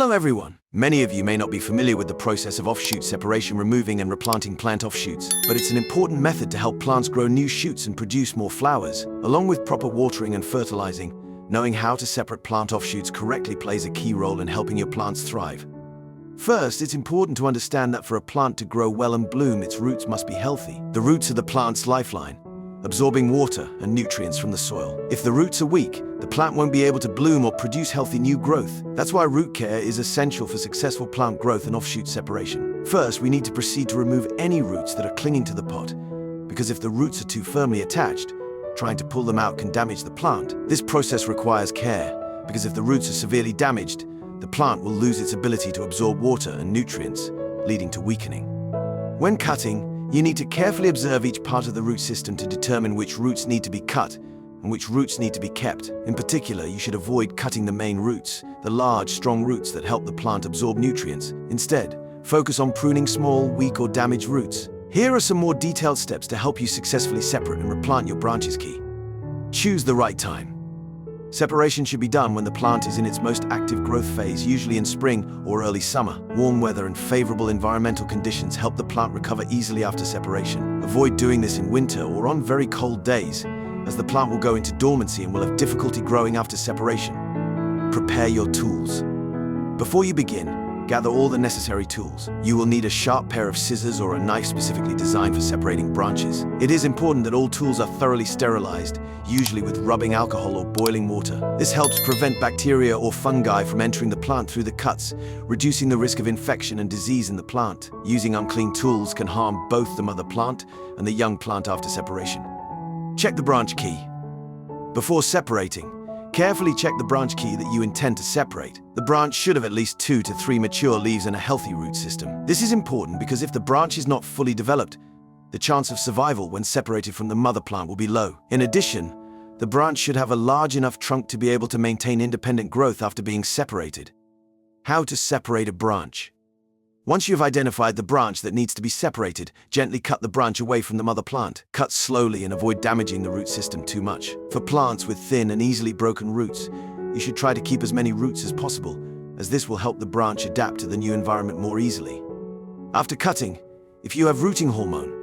Hello everyone! Many of you may not be familiar with the process of offshoot separation, removing and replanting plant offshoots, but it's an important method to help plants grow new shoots and produce more flowers. Along with proper watering and fertilizing, knowing how to separate plant offshoots correctly plays a key role in helping your plants thrive. First, it's important to understand that for a plant to grow well and bloom, its roots must be healthy. The roots are the plant's lifeline, absorbing water and nutrients from the soil. If the roots are weak, the plant won't be able to bloom or produce healthy new growth. That's why root care is essential for successful plant growth and offshoot separation. First, we need to proceed to remove any roots that are clinging to the pot, because if the roots are too firmly attached, trying to pull them out can damage the plant. This process requires care, because if the roots are severely damaged, the plant will lose its ability to absorb water and nutrients, leading to weakening. When cutting, you need to carefully observe each part of the root system to determine which roots need to be cut and which roots need to be kept. In particular, you should avoid cutting the main roots, the large, strong roots that help the plant absorb nutrients. Instead, focus on pruning small, weak or damaged roots. Here are some more detailed steps to help you successfully separate and replant your branches. Key. Choose the right time. Separation should be done when the plant is in its most active growth phase, usually in spring or early summer. Warm weather and favorable environmental conditions help the plant recover easily after separation. Avoid doing this in winter or on very cold days, as the plant will go into dormancy and will have difficulty growing after separation. Prepare your tools. Before you begin, gather all the necessary tools. You will need a sharp pair of scissors or a knife specifically designed for separating branches. It is important that all tools are thoroughly sterilized, usually with rubbing alcohol or boiling water. This helps prevent bacteria or fungi from entering the plant through the cuts, reducing the risk of infection and disease in the plant. Using unclean tools can harm both the mother plant and the young plant after separation. Check the branch key. Before separating, carefully check the branch key that you intend to separate. The branch should have at least 2 to 3 mature leaves and a healthy root system. This is important because if the branch is not fully developed, the chance of survival when separated from the mother plant will be low. In addition, the branch should have a large enough trunk to be able to maintain independent growth after being separated. How to separate a branch? Once you've identified the branch that needs to be separated, gently cut the branch away from the mother plant. Cut slowly and avoid damaging the root system too much. For plants with thin and easily broken roots, you should try to keep as many roots as possible, as this will help the branch adapt to the new environment more easily. After cutting, if you have rooting hormone,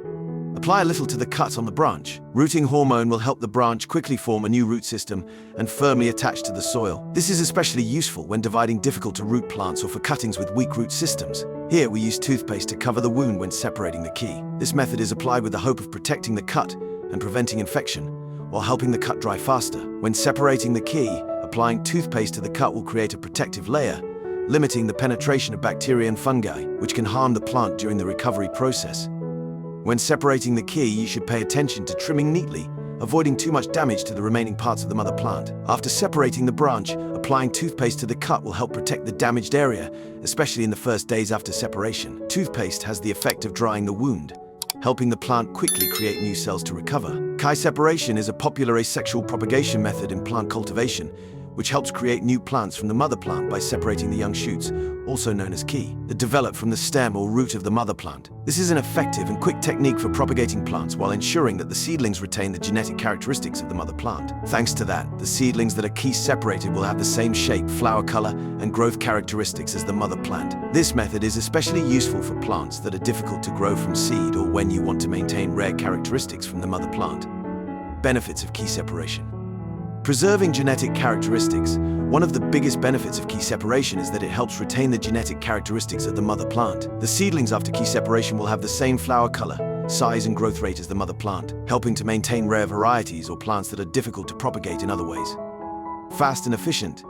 apply a little to the cut on the branch. Rooting hormone will help the branch quickly form a new root system and firmly attach to the soil. This is especially useful when dividing difficult-to-root plants or for cuttings with weak root systems. Here, we use toothpaste to cover the wound when separating the key. This method is applied with the hope of protecting the cut and preventing infection, while helping the cut dry faster. When separating the key, applying toothpaste to the cut will create a protective layer, limiting the penetration of bacteria and fungi, which can harm the plant during the recovery process. When separating the key, you should pay attention to trimming neatly, avoiding too much damage to the remaining parts of the mother plant. After separating the branch, applying toothpaste to the cut will help protect the damaged area, especially in the first days after separation. Toothpaste has the effect of drying the wound, helping the plant quickly create new cells to recover. Key separation is a popular asexual propagation method in plant cultivation, which helps create new plants from the mother plant by separating the young shoots, also known as key, that develop from the stem or root of the mother plant. This is an effective and quick technique for propagating plants while ensuring that the seedlings retain the genetic characteristics of the mother plant. Thanks to that, the seedlings that are key separated will have the same shape, flower color, and growth characteristics as the mother plant. This method is especially useful for plants that are difficult to grow from seed or when you want to maintain rare characteristics from the mother plant. Benefits of key separation. Preserving genetic characteristics. One of the biggest benefits of key separation is that it helps retain the genetic characteristics of the mother plant. The seedlings after key separation will have the same flower color, size and growth rate as the mother plant, helping to maintain rare varieties or plants that are difficult to propagate in other ways. Fast and efficient.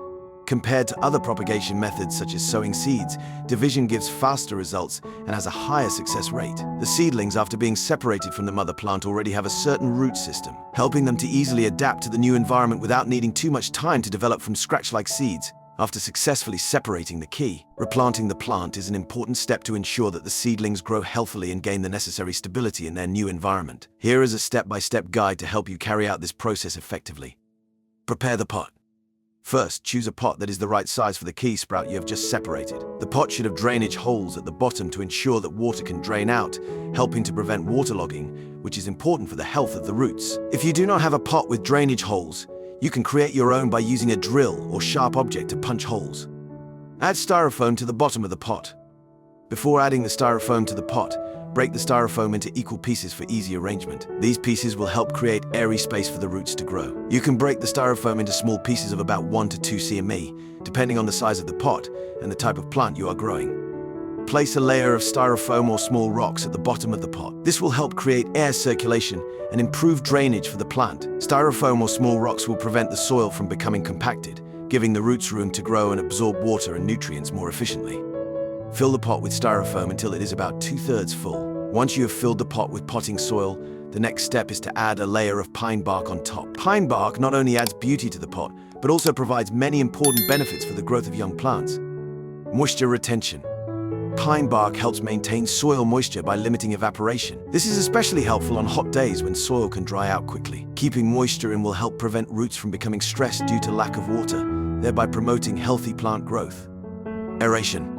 Compared to other propagation methods such as sowing seeds, division gives faster results and has a higher success rate. The seedlings after being separated from the mother plant already have a certain root system, helping them to easily adapt to the new environment without needing too much time to develop from scratch like seeds. After successfully separating the key, replanting the plant is an important step to ensure that the seedlings grow healthily and gain the necessary stability in their new environment. Here is a step-by-step guide to help you carry out this process effectively. Prepare the pot. First, choose a pot that is the right size for the key sprout you have just separated. The pot should have drainage holes at the bottom to ensure that water can drain out, helping to prevent waterlogging, which is important for the health of the roots. If you do not have a pot with drainage holes, you can create your own by using a drill or sharp object to punch holes. Add styrofoam to the bottom of the pot. Before adding the styrofoam to the pot, break the styrofoam into equal pieces for easy arrangement. These pieces will help create airy space for the roots to grow. You can break the styrofoam into small pieces of about 1 to 2 cm, depending on the size of the pot and the type of plant you are growing. Place a layer of styrofoam or small rocks at the bottom of the pot. This will help create air circulation and improve drainage for the plant. Styrofoam or small rocks will prevent the soil from becoming compacted, giving the roots room to grow and absorb water and nutrients more efficiently. Fill the pot with styrofoam until it is about 2/3 full. Once you have filled the pot with potting soil, the next step is to add a layer of pine bark on top. Pine bark not only adds beauty to the pot, but also provides many important benefits for the growth of young plants. Moisture retention. Pine bark helps maintain soil moisture by limiting evaporation. This is especially helpful on hot days when soil can dry out quickly. Keeping moisture in will help prevent roots from becoming stressed due to lack of water, thereby promoting healthy plant growth. Aeration.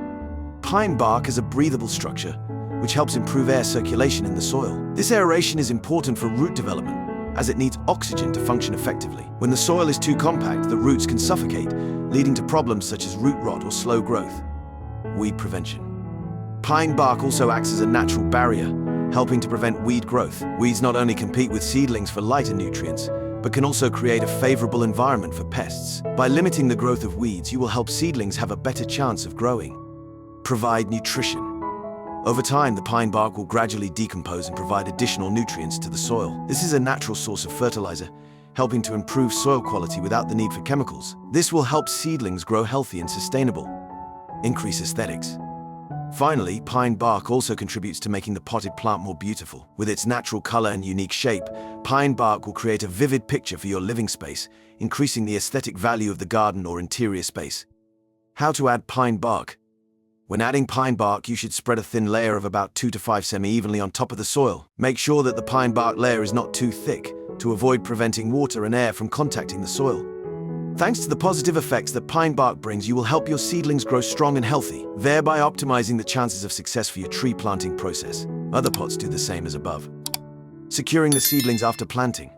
Pine bark is a breathable structure, which helps improve air circulation in the soil. This aeration is important for root development, as it needs oxygen to function effectively. When the soil is too compact, the roots can suffocate, leading to problems such as root rot or slow growth. Weed prevention. Pine bark also acts as a natural barrier, helping to prevent weed growth. Weeds not only compete with seedlings for light and nutrients, but can also create a favorable environment for pests. By limiting the growth of weeds, you will help seedlings have a better chance of growing. Provide nutrition. Over time, the pine bark will gradually decompose and provide additional nutrients to the soil. This is a natural source of fertilizer, helping to improve soil quality without the need for chemicals. This will help seedlings grow healthy and sustainable. Increase aesthetics. Finally, pine bark also contributes to making the potted plant more beautiful. With its natural color and unique shape, pine bark will create a vivid picture for your living space, increasing the aesthetic value of the garden or interior space. How to add pine bark? When adding pine bark, you should spread a thin layer of about 2 to 5 cm evenly on top of the soil. Make sure that the pine bark layer is not too thick, to avoid preventing water and air from contacting the soil. Thanks to the positive effects that pine bark brings, you will help your seedlings grow strong and healthy, thereby optimizing the chances of success for your tree planting process. Other pots do the same as above. Securing the seedlings after planting.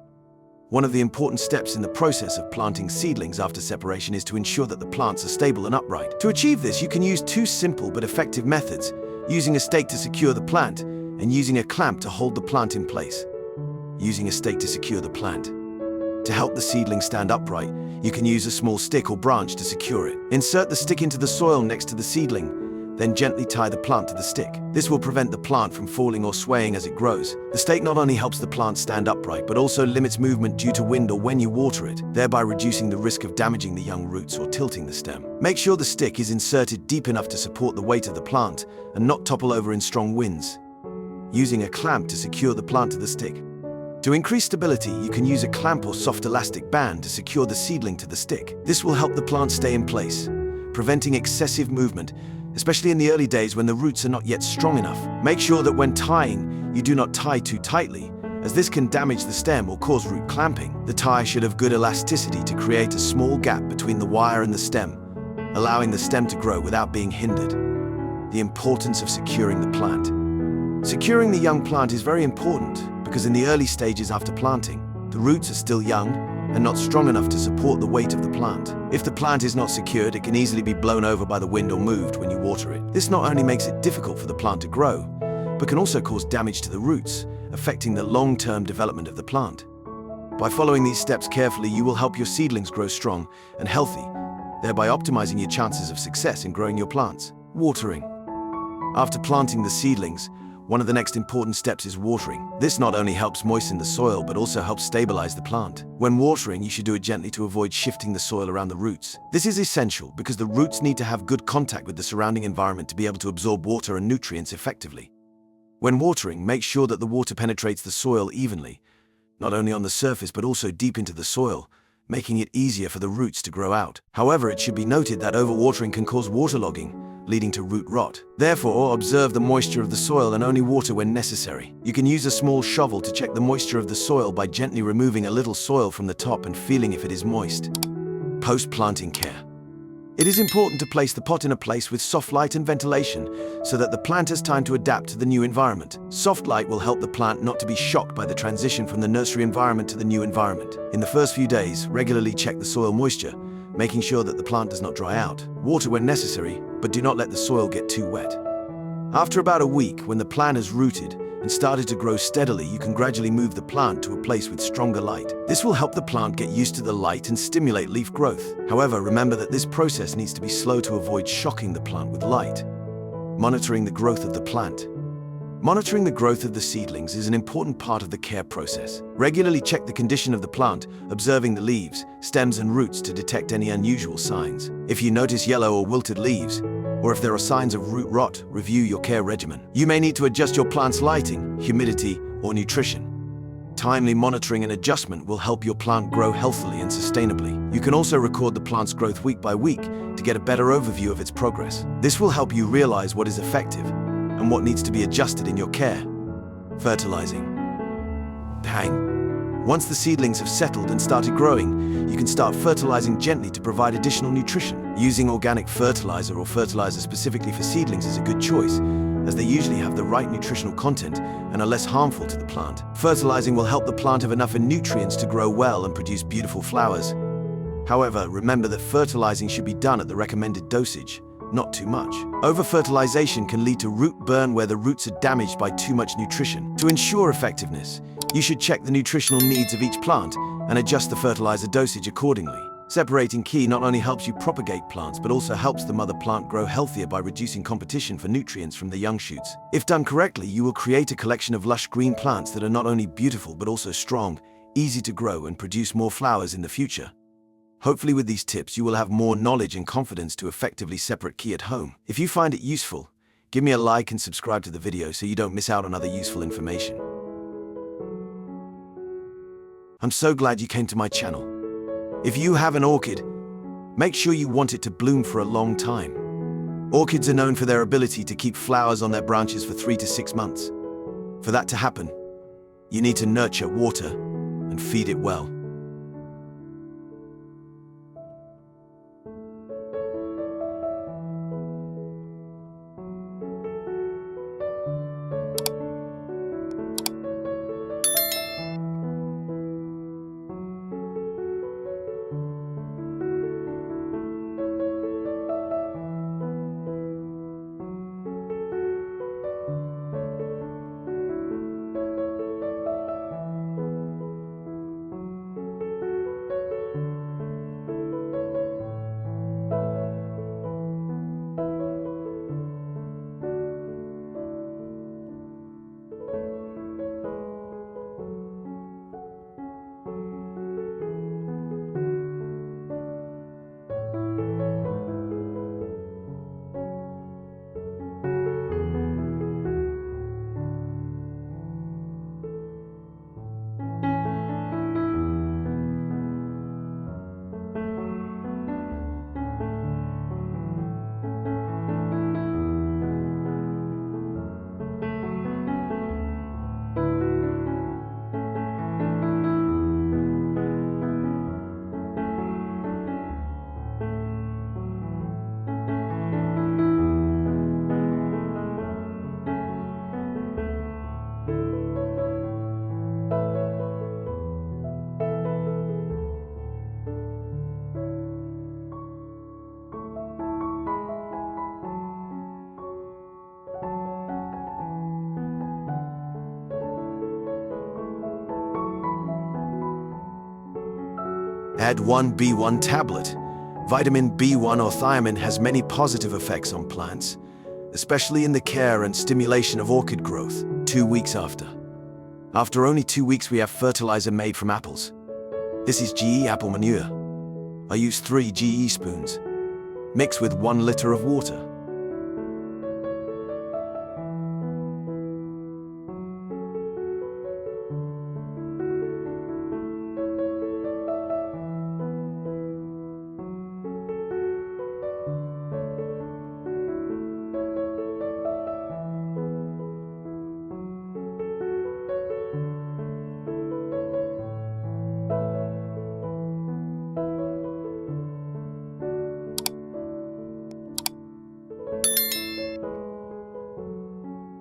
One of the important steps in the process of planting seedlings after separation is to ensure that the plants are stable and upright. To achieve this, you can use 2 simple but effective methods, using a stake to secure the plant and using a clamp to hold the plant in place. Using a stake to secure the plant. To help the seedling stand upright, you can use a small stick or branch to secure it. Insert the stick into the soil next to the seedling, then gently tie the plant to the stick. This will prevent the plant from falling or swaying as it grows. The stake not only helps the plant stand upright, but also limits movement due to wind or when you water it, thereby reducing the risk of damaging the young roots or tilting the stem. Make sure the stick is inserted deep enough to support the weight of the plant and not topple over in strong winds. Using a clamp to secure the plant to the stick. To increase stability, you can use a clamp or soft elastic band to secure the seedling to the stick. This will help the plant stay in place, preventing excessive movement, especially in the early days when the roots are not yet strong enough. Make sure that when tying, you do not tie too tightly, as this can damage the stem or cause root clamping. The tie should have good elasticity to create a small gap between the wire and the stem, allowing the stem to grow without being hindered. The importance of securing the plant. Securing the young plant is very important because in the early stages after planting, the roots are still young and not strong enough to support the weight of the plant. If the plant is not secured, it can easily be blown over by the wind or moved when you water it. This not only makes it difficult for the plant to grow, but can also cause damage to the roots, affecting the long-term development of the plant. By following these steps carefully, you will help your seedlings grow strong and healthy, thereby optimizing your chances of success in growing your plants. Watering. After planting the seedlings, one of the next important steps is watering. This not only helps moisten the soil, but also helps stabilize the plant. When watering, you should do it gently to avoid shifting the soil around the roots. This is essential because the roots need to have good contact with the surrounding environment to be able to absorb water and nutrients effectively. When watering, make sure that the water penetrates the soil evenly, not only on the surface but also deep into the soil, making it easier for the roots to grow out. However, it should be noted that overwatering can cause waterlogging, leading to root rot. Therefore, observe the moisture of the soil and only water when necessary. You can use a small shovel to check the moisture of the soil by gently removing a little soil from the top and feeling if it is moist. Post-planting care. It is important to place the pot in a place with soft light and ventilation so that the plant has time to adapt to the new environment. Soft light will help the plant not to be shocked by the transition from the nursery environment to the new environment. In the first few days, regularly check the soil moisture, making sure that the plant does not dry out. Water when necessary, but do not let the soil get too wet. After about a week, when the plant has rooted and started to grow steadily, you can gradually move the plant to a place with stronger light. This will help the plant get used to the light and stimulate leaf growth. However, remember that this process needs to be slow to avoid shocking the plant with light. Monitoring the growth of the plant. Monitoring the growth of the seedlings is an important part of the care process. Regularly check the condition of the plant, observing the leaves, stems and roots to detect any unusual signs. If you notice yellow or wilted leaves, or if there are signs of root rot, review your care regimen. You may need to adjust your plant's lighting, humidity, or nutrition. Timely monitoring and adjustment will help your plant grow healthily and sustainably. You can also record the plant's growth week by week to get a better overview of its progress. This will help you realize what is effective and what needs to be adjusted in your care. Fertilizing. Once the seedlings have settled and started growing, you can start fertilizing gently to provide additional nutrition. Using organic fertilizer or fertilizer specifically for seedlings is a good choice, as they usually have the right nutritional content and are less harmful to the plant. Fertilizing will help the plant have enough nutrients to grow well and produce beautiful flowers. However, remember that fertilizing should be done at the recommended dosage, not too much. Over-fertilization can lead to root burn where the roots are damaged by too much nutrition. To ensure effectiveness, you should check the nutritional needs of each plant and adjust the fertilizer dosage accordingly. Separating key not only helps you propagate plants, but also helps the mother plant grow healthier by reducing competition for nutrients from the young shoots. If done correctly, you will create a collection of lush green plants that are not only beautiful, but also strong, easy to grow, and produce more flowers in the future. Hopefully with these tips, you will have more knowledge and confidence to effectively separate key at home. If you find it useful, give me a like and subscribe to the video so you don't miss out on other useful information. I'm so glad you came to my channel. If you have an orchid, make sure you want it to bloom for a long time. Orchids are known for their ability to keep flowers on their branches for 3 to 6 months. For that to happen, you need to nurture, water, and feed it well. Add 1 B1 tablet. Vitamin B1 or thiamine has many positive effects on plants, especially in the care and stimulation of orchid growth. 2 weeks after. After only 2 weeks, we have fertilizer made from apples. This is GE apple manure. I use 3 GE spoons. Mix with 1 liter of water.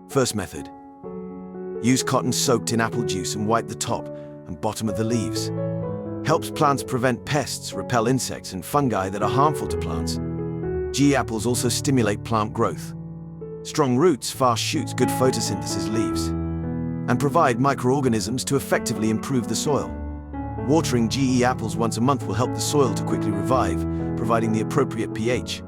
First method. Use cotton soaked in apple juice and wipe the top and bottom of the leaves. Helps plants prevent pests, repel insects and fungi that are harmful to plants. GE apples also stimulate plant growth. Strong roots, fast shoots, good photosynthesis leaves, and provide microorganisms to effectively improve the soil. Watering GE apples once a month will help the soil to quickly revive, providing the appropriate pH.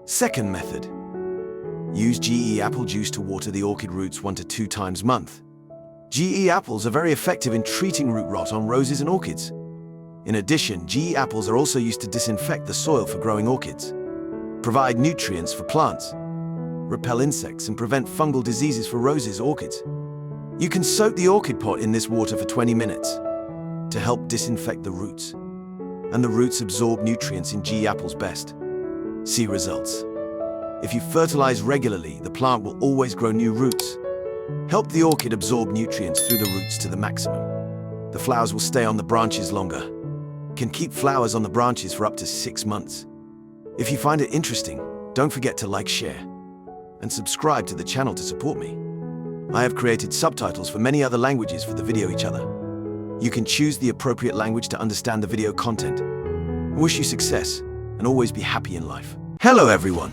Second method. Use GE apple juice to water the orchid roots 1 to 2 times a month. GE apples are very effective in treating root rot on roses and orchids. In addition, GE apples are also used to disinfect the soil for growing orchids, provide nutrients for plants, repel insects and prevent fungal diseases for roses and orchids. You can soak the orchid pot in this water for 20 minutes to help disinfect the roots, and the roots absorb nutrients in GE apples best. See results. If you fertilize regularly, the plant will always grow new roots. Help the orchid absorb nutrients through the roots to the maximum. The flowers will stay on the branches longer. Can keep flowers on the branches for up to 6 months. If you find it interesting, don't forget to like, share, and subscribe to the channel to support me. I have created subtitles for many other languages for the video each other. You can choose the appropriate language to understand the video content. I wish you success and always be happy in life. Hello everyone!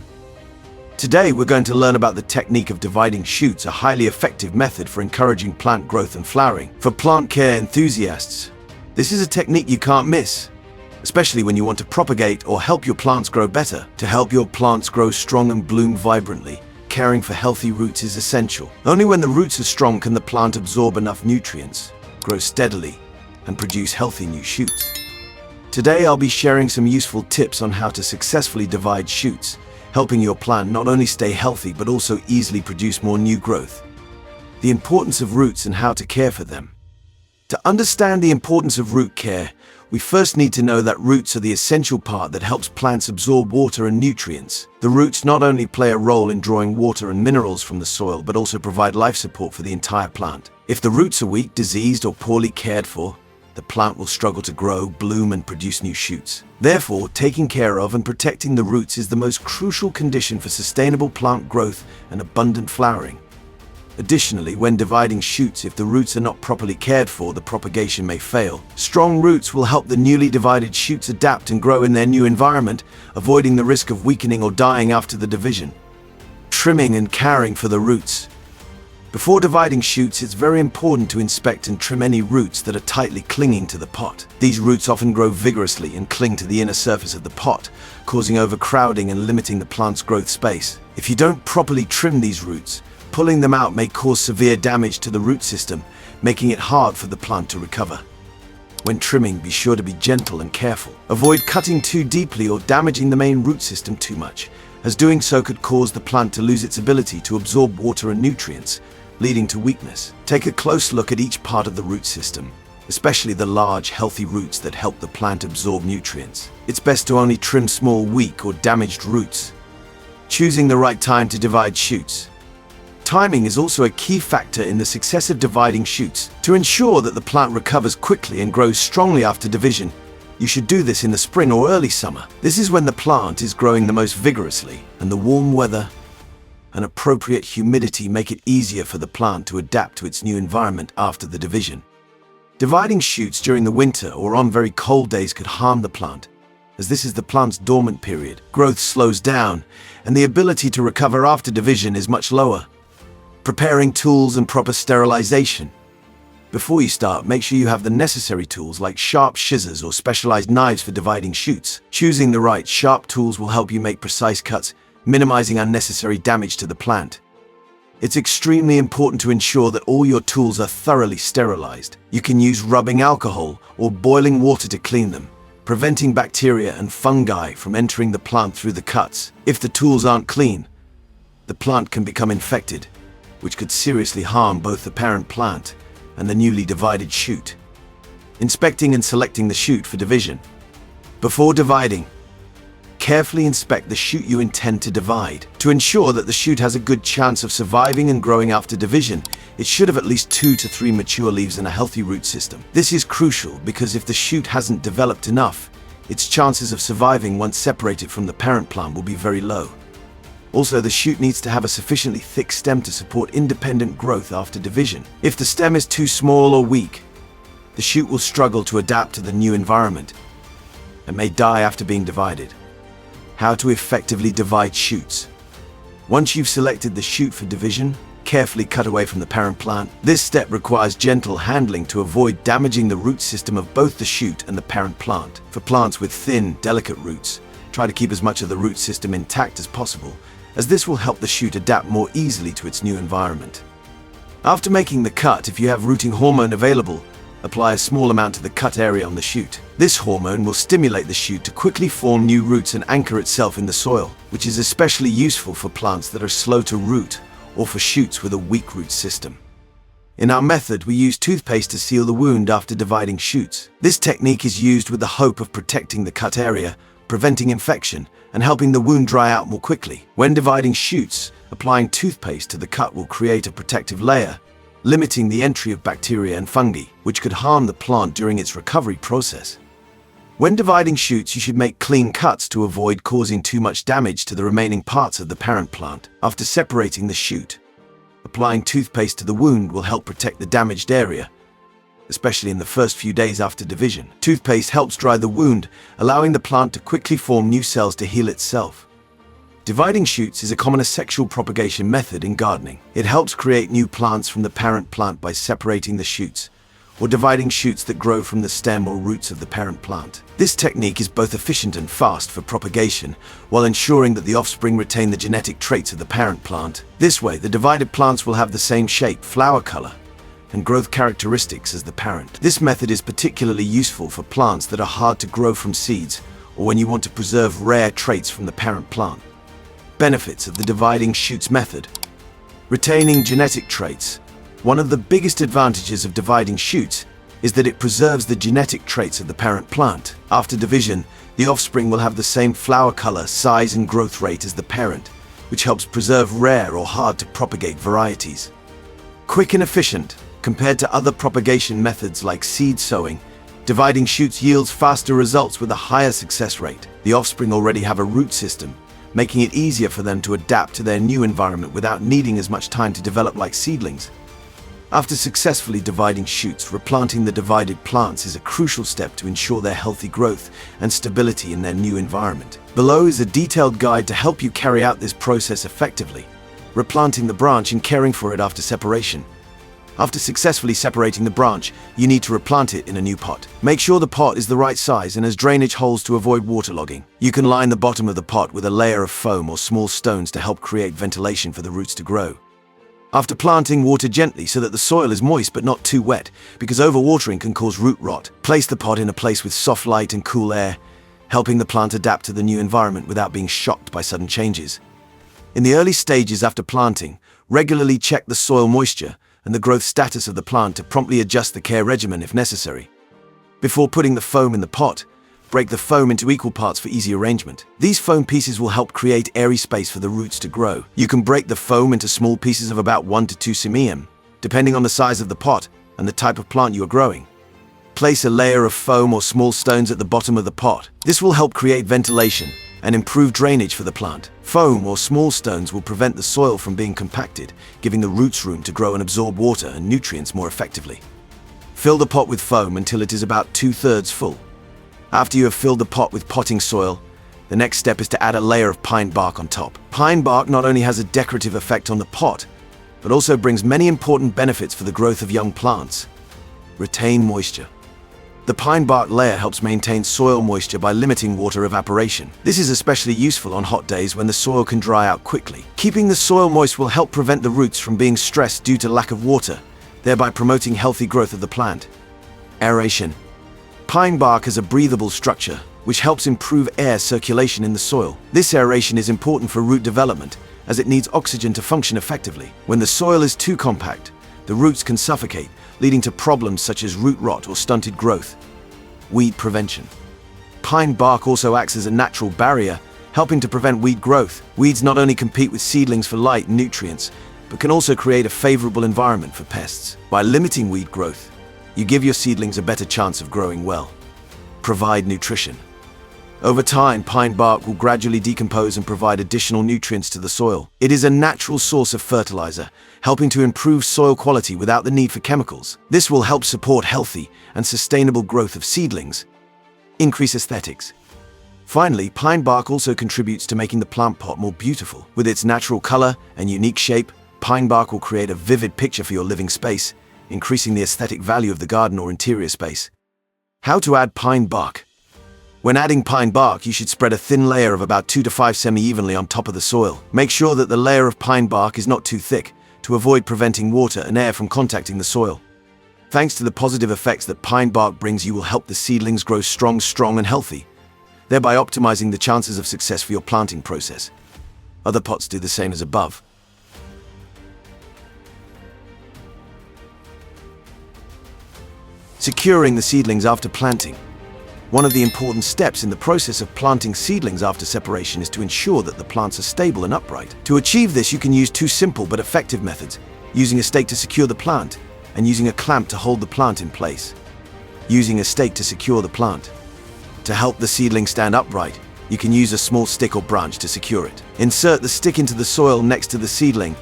Today we're going to learn about the technique of dividing shoots, a highly effective method for encouraging plant growth and flowering. For plant care enthusiasts, this is a technique you can't miss, especially when you want to propagate or help your plants grow better. To help your plants grow strong and bloom vibrantly, caring for healthy roots is essential. Only when the roots are strong can the plant absorb enough nutrients, grow steadily, and produce healthy new shoots. Today I'll be sharing some useful tips on how to successfully divide shoots, helping your plant not only stay healthy but also easily produce more new growth. The importance of roots and how to care for them. To understand the importance of root care, we first need to know that roots are the essential part that helps plants absorb water and nutrients. The roots not only play a role in drawing water and minerals from the soil but also provide life support for the entire plant. If the roots are weak, diseased or poorly cared for, the plant will struggle to grow, bloom and produce new shoots. Therefore, taking care of and protecting the roots is the most crucial condition for sustainable plant growth and abundant flowering. Additionally, when dividing shoots, if the roots are not properly cared for, the propagation may fail. Strong roots will help the newly divided shoots adapt and grow in their new environment, avoiding the risk of weakening or dying after the division. Trimming and caring for the roots. Before dividing shoots, it's very important to inspect and trim any roots that are tightly clinging to the pot. These roots often grow vigorously and cling to the inner surface of the pot, causing overcrowding and limiting the plant's growth space. If you don't properly trim these roots, pulling them out may cause severe damage to the root system, making it hard for the plant to recover. When trimming, be sure to be gentle and careful. Avoid cutting too deeply or damaging the main root system too much, as doing so could cause the plant to lose its ability to absorb water and nutrients, leading to weakness. Take a close look at each part of the root system, especially the large, healthy roots that help the plant absorb nutrients. It's best to only trim small, weak or damaged roots. Choosing the right time to divide shoots. Timing is also a key factor in the success of dividing shoots. To ensure that the plant recovers quickly and grows strongly after division, you should do this in the spring or early summer. This is when the plant is growing the most vigorously, and the warm weather and appropriate humidity make it easier for the plant to adapt to its new environment after the division. Dividing shoots during the winter or on very cold days could harm the plant, as this is the plant's dormant period. Growth slows down, and the ability to recover after division is much lower. Preparing tools and proper sterilization. Before you start, make sure you have the necessary tools like sharp scissors or specialized knives for dividing shoots. Choosing the right sharp tools will help you make precise cuts, minimizing unnecessary damage to the plant. It's extremely important to ensure that all your tools are thoroughly sterilized. You can use rubbing alcohol or boiling water to clean them, preventing bacteria and fungi from entering the plant through the cuts. If the tools aren't clean, the plant can become infected, which could seriously harm both the parent plant and the newly divided shoot. Inspecting and selecting the shoot for division. Before dividing, carefully inspect the shoot you intend to divide. To ensure that the shoot has a good chance of surviving and growing after division, it should have at least 2 to 3 mature leaves and a healthy root system. This is crucial because if the shoot hasn't developed enough, its chances of surviving once separated from the parent plant will be very low. Also, the shoot needs to have a sufficiently thick stem to support independent growth after division. If the stem is too small or weak, the shoot will struggle to adapt to the new environment and may die after being divided. How to effectively divide shoots. Once you've selected the shoot for division, carefully cut away from the parent plant. This step requires gentle handling to avoid damaging the root system of both the shoot and the parent plant. For plants with thin, delicate roots, try to keep as much of the root system intact as possible, as this will help the shoot adapt more easily to its new environment. After making the cut, if you have rooting hormone available, apply a small amount to the cut area on the shoot. This hormone will stimulate the shoot to quickly form new roots and anchor itself in the soil, which is especially useful for plants that are slow to root or for shoots with a weak root system. In our method, we use toothpaste to seal the wound after dividing shoots. This technique is used with the hope of protecting the cut area, preventing infection, and helping the wound dry out more quickly. When dividing shoots, applying toothpaste to the cut will create a protective layer, limiting the entry of bacteria and fungi, which could harm the plant during its recovery process. When dividing shoots, you should make clean cuts to avoid causing too much damage to the remaining parts of the parent plant. After separating the shoot, applying toothpaste to the wound will help protect the damaged area, especially in the first few days after division. Toothpaste helps dry the wound, allowing the plant to quickly form new cells to heal itself. Dividing shoots is a common asexual propagation method in gardening. It helps create new plants from the parent plant by separating the shoots, or dividing shoots that grow from the stem or roots of the parent plant. This technique is both efficient and fast for propagation, while ensuring that the offspring retain the genetic traits of the parent plant. This way, the divided plants will have the same shape, flower color, and growth characteristics as the parent. This method is particularly useful for plants that are hard to grow from seeds, or when you want to preserve rare traits from the parent plant. Benefits of the dividing shoots method. Retaining genetic traits. One of the biggest advantages of dividing shoots is that it preserves the genetic traits of the parent plant. After division, the offspring will have the same flower color, size, and growth rate as the parent, which helps preserve rare or hard to propagate varieties. Quick and efficient. Compared to other propagation methods like seed sowing, dividing shoots yields faster results with a higher success rate. The offspring already have a root system, making it easier for them to adapt to their new environment without needing as much time to develop like seedlings. After successfully dividing shoots, replanting the divided plants is a crucial step to ensure their healthy growth and stability in their new environment. Below is a detailed guide to help you carry out this process effectively, replanting the branch and caring for it after separation. After successfully separating the branch, you need to replant it in a new pot. Make sure the pot is the right size and has drainage holes to avoid waterlogging. You can line the bottom of the pot with a layer of foam or small stones to help create ventilation for the roots to grow. After planting, water gently so that the soil is moist but not too wet, because overwatering can cause root rot. Place the pot in a place with soft light and cool air, helping the plant adapt to the new environment without being shocked by sudden changes. In the early stages after planting, regularly check the soil moisture and the growth status of the plant to promptly adjust the care regimen if necessary. Before putting the foam in the pot, break the foam into equal parts for easy arrangement. These foam pieces will help create airy space for the roots to grow. You can break the foam into small pieces of about 1 to 2 cm, depending on the size of the pot and the type of plant you are growing. Place a layer of foam or small stones at the bottom of the pot. This will help create ventilation and improve drainage for the plant. Foam or small stones will prevent the soil from being compacted, giving the roots room to grow and absorb water and nutrients more effectively. Fill the pot with foam until it is about 2/3 full. After you have filled the pot with potting soil, the next step is to add a layer of pine bark on top. Pine bark not only has a decorative effect on the pot, but also brings many important benefits for the growth of young plants. Retain moisture. The pine bark layer helps maintain soil moisture by limiting water evaporation. This is especially useful on hot days when the soil can dry out quickly. Keeping the soil moist will help prevent the roots from being stressed due to lack of water, thereby promoting healthy growth of the plant. Aeration. Pine bark has a breathable structure, which helps improve air circulation in the soil. This aeration is important for root development, as it needs oxygen to function effectively. When the soil is too compact, the roots can suffocate, leading to problems such as root rot or stunted growth. Weed prevention. Pine bark also acts as a natural barrier, helping to prevent weed growth. Weeds not only compete with seedlings for light and nutrients, but can also create a favorable environment for pests. By limiting weed growth, you give your seedlings a better chance of growing well. Provide nutrition. Over time, pine bark will gradually decompose and provide additional nutrients to the soil. It is a natural source of fertilizer, helping to improve soil quality without the need for chemicals. This will help support healthy and sustainable growth of seedlings. Increase aesthetics. Finally, pine bark also contributes to making the plant pot more beautiful. With its natural color and unique shape, pine bark will create a vivid picture for your living space, increasing the aesthetic value of the garden or interior space. How to add pine bark. When adding pine bark, you should spread a thin layer of about 2 to 5 semi-evenly on top of the soil. Make sure that the layer of pine bark is not too thick, to avoid preventing water and air from contacting the soil. Thanks to the positive effects that pine bark brings, you will help the seedlings grow strong and healthy, thereby optimizing the chances of success for your planting process. Other pots do the same as above. Securing the seedlings after planting. One of the important steps in the process of planting seedlings after separation is to ensure that the plants are stable and upright. To achieve this, you can use two simple but effective methods: using a stake to secure the plant and using a clamp to hold the plant in place. Using a stake to secure the plant. To help the seedling stand upright, you can use a small stick or branch to secure it. Insert the stick into the soil next to the seedling,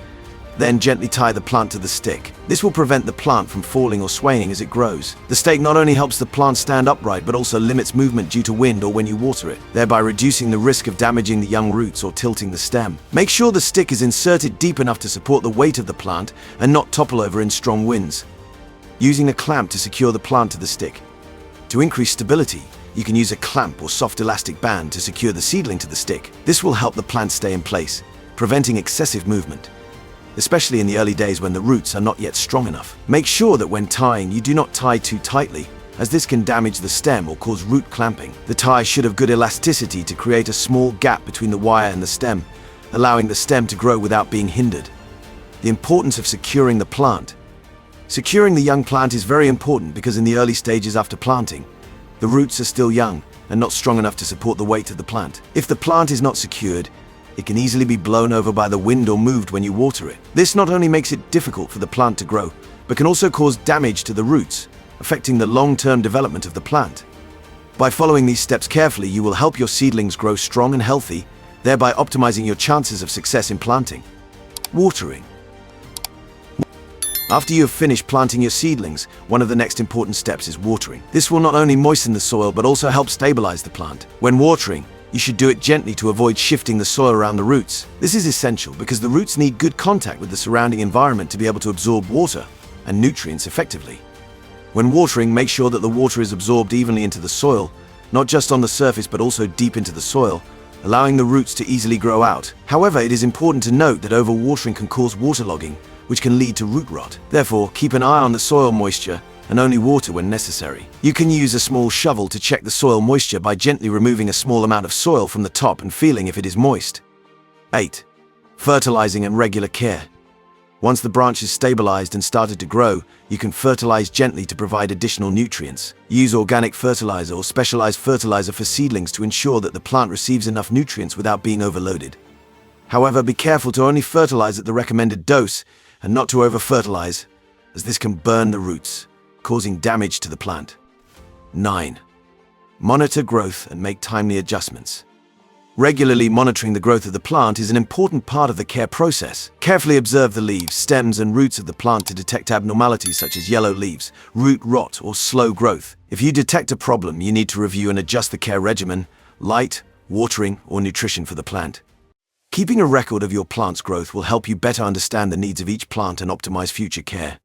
then gently tie the plant to the stick. This will prevent the plant from falling or swaying as it grows. The stake not only helps the plant stand upright, but also limits movement due to wind or when you water it, thereby reducing the risk of damaging the young roots or tilting the stem. Make sure the stick is inserted deep enough to support the weight of the plant and not topple over in strong winds. Using a clamp to secure the plant to the stick. To increase stability, you can use a clamp or soft elastic band to secure the seedling to the stick. This will help the plant stay in place, preventing excessive movement, especially in the early days when the roots are not yet strong enough. Make sure that when tying, you do not tie too tightly, as this can damage the stem or cause root clamping. The tie should have good elasticity to create a small gap between the wire and the stem, allowing the stem to grow without being hindered. The importance of securing the plant. Securing the young plant is very important because in the early stages after planting, the roots are still young and not strong enough to support the weight of the plant. If the plant is not secured, it can easily be blown over by the wind or moved when you water it. This not only makes it difficult for the plant to grow, but can also cause damage to the roots, affecting the long-term development of the plant. By following these steps carefully, you will help your seedlings grow strong and healthy, thereby optimizing your chances of success in planting. Watering. After you have finished planting your seedlings, one of the next important steps is watering. This will not only moisten the soil, but also help stabilize the plant. When watering, you should do it gently to avoid shifting the soil around the roots. This is essential because the roots need good contact with the surrounding environment to be able to absorb water and nutrients effectively. When watering, make sure that the water is absorbed evenly into the soil, not just on the surface but also deep into the soil, allowing the roots to easily grow out. However, it is important to note that overwatering can cause waterlogging, which can lead to root rot. Therefore, keep an eye on the soil moisture and only water when necessary. You can use a small shovel to check the soil moisture by gently removing a small amount of soil from the top and feeling if it is moist. 8. Fertilizing and regular care. Once the branch is stabilized and started to grow, you can fertilize gently to provide additional nutrients. Use organic fertilizer or specialized fertilizer for seedlings to ensure that the plant receives enough nutrients without being overloaded. However, be careful to only fertilize at the recommended dose and not to over-fertilize, as this can burn the roots, causing damage to the plant. 9. Monitor growth and make timely adjustments. Regularly monitoring the growth of the plant is an important part of the care process. Carefully observe the leaves, stems, and roots of the plant to detect abnormalities such as yellow leaves, root rot, or slow growth. If you detect a problem, you need to review and adjust the care regimen, light, watering, or nutrition for the plant. Keeping a record of your plant's growth will help you better understand the needs of each plant and optimize future care.